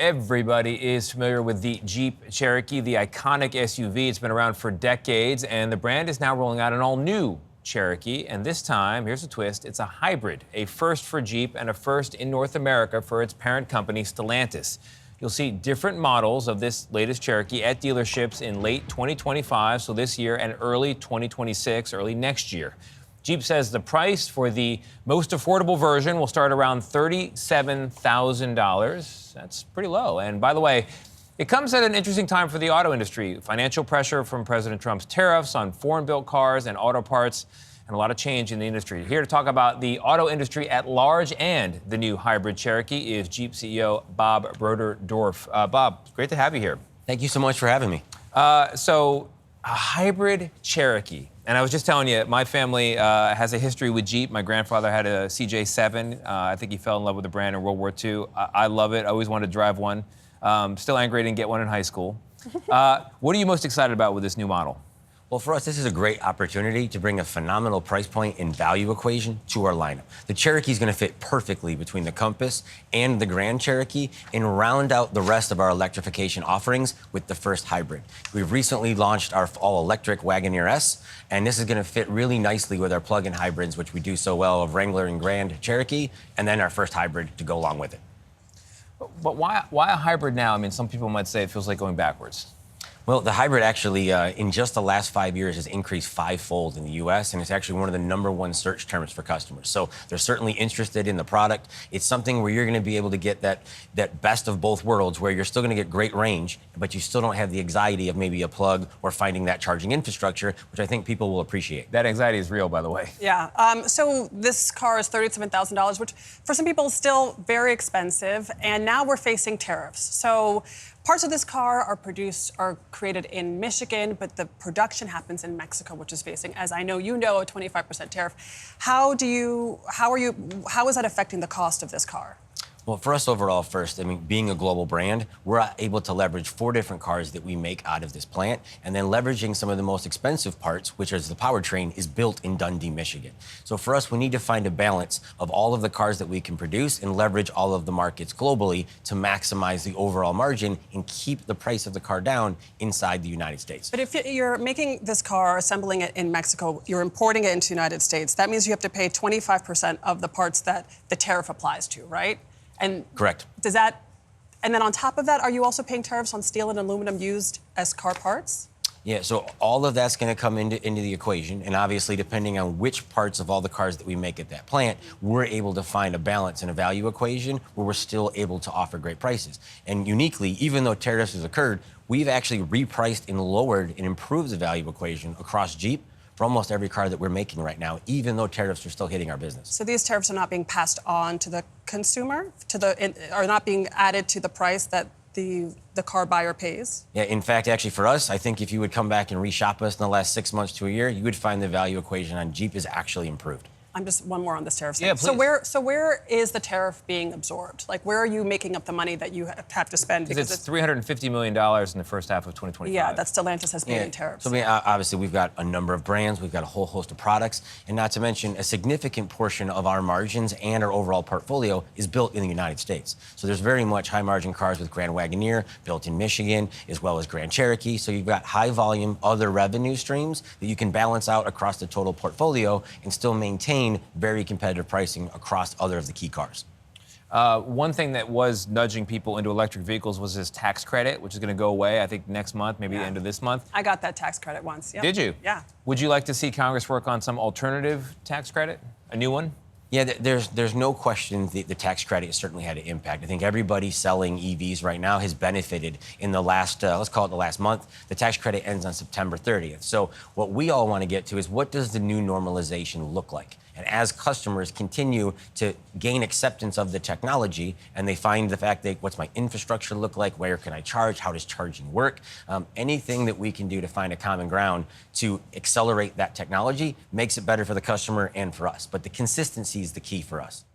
Everybody is familiar with the Jeep Cherokee, the iconic SUV. It's been around for decades, and the brand is now rolling out an all-new Cherokee. And this time, here's a twist, it's a hybrid, a first for Jeep and a first in North America for its parent company, Stellantis. You'll see different models of this latest Cherokee at dealerships in late 2025, so this year, and early 2026, early next year. Jeep says the price for the most affordable version will start around $37,000. That's pretty low. And by the way, it comes at an interesting time for the auto industry. Financial pressure from President Trump's tariffs on foreign-built cars and auto parts, and a lot of change in the industry. Here to talk about the auto industry at large and the new hybrid Cherokee is Jeep CEO Bob Broderdorf. Bob, great to have you here. Thank you so much for having me. So a hybrid Cherokee. And I was just telling you, my family has a history with Jeep. My grandfather had a CJ7. I think he fell in love with the brand in World War II. I love it. I always wanted to drive one. Still angry I didn't get one in high school. What are you most excited about with this new model? Well, for us, this is a great opportunity to bring a phenomenal price point and value equation to our lineup. The Cherokee is going to fit perfectly between the Compass and the Grand Cherokee and round out the rest of our electrification offerings with the first hybrid. We've recently launched our all-electric Wagoneer S, and this is going to fit really nicely with our plug-in hybrids, which we do so well of Wrangler and Grand Cherokee, and then our first hybrid to go along with it. But why a hybrid now? I mean, some people might say it feels like going backwards. Well, the hybrid actually, in just the last 5 years, has increased fivefold in the U.S., and it's actually one of the #1 search terms for customers. So they're certainly interested in the product. It's something where you're going to be able to get that best of both worlds, where you're still going to get great range, but you still don't have the anxiety of maybe a plug or finding that charging infrastructure, which I think people will appreciate. That anxiety is real, by the way. Yeah. So this car is $37,000, which for some people is still very expensive, and now we're facing tariffs. So parts of this car are created in Michigan, but the production happens in Mexico, which is facing, as I know you know, a 25% tariff. How is that affecting the cost of this car? Well, for us overall, first, I mean, being a global brand, we're able to leverage 4 different cars that we make out of this plant, and then leveraging some of the most expensive parts, which is the powertrain, is built in Dundee, Michigan. So for us, we need to find a balance of all of the cars that we can produce and leverage all of the markets globally to maximize the overall margin and keep the price of the car down inside the United States. But if you're making this car, assembling it in Mexico, you're importing it into the United States, that means you have to pay 25% of the parts that the tariff applies to, right? And correct. And then on top of that, are you also paying tariffs on steel and aluminum used as car parts? Yeah, so all of that's going to come into the equation, and obviously, depending on which parts of all the cars that we make at that plant, we're able to find a balance and a value equation where we're still able to offer great prices. And uniquely, even though tariffs has occurred, we've actually repriced and lowered and improved the value equation across Jeep for almost every car that we're making right now, even though tariffs are still hitting our business. So these tariffs are not being passed on to the consumer, are not being added to the price that the car buyer pays? Yeah, in fact, actually for us, I think if you would come back and reshop us in the last 6 months to a year, you would find the value equation on Jeep is actually improved. I'm just one more on this tariff. Yeah, please. So where is the tariff being absorbed? Like, where are you making up the money that you have to spend? Because it's $350 million in the first half of 2025. Yeah, that Stellantis has paid in tariffs. So I mean, obviously, we've got a number of brands, we've got a whole host of products, and not to mention a significant portion of our margins and our overall portfolio is built in the United States. So there's very much high-margin cars with Grand Wagoneer built in Michigan, as well as Grand Cherokee. So you've got high-volume other revenue streams that you can balance out across the total portfolio and still maintain very competitive pricing across other of the key cars. One thing that was nudging people into electric vehicles was this tax credit, which is going to go away, I think, next month, maybe the end of this month. I got that tax credit once. Yep. Did you? Yeah. Would you like to see Congress work on some alternative tax credit, a new one? Yeah, there's no question the tax credit has certainly had an impact. I think everybody selling EVs right now has benefited in the last, let's call it the last month. The tax credit ends on September 30th. So what we all want to get to is, what does the new normalization look like? And as customers continue to gain acceptance of the technology and they find the fact that, what's my infrastructure look like? Where can I charge? How does charging work? Anything that we can do to find a common ground to accelerate that technology makes it better for the customer and for us. But the consistency is the key for us.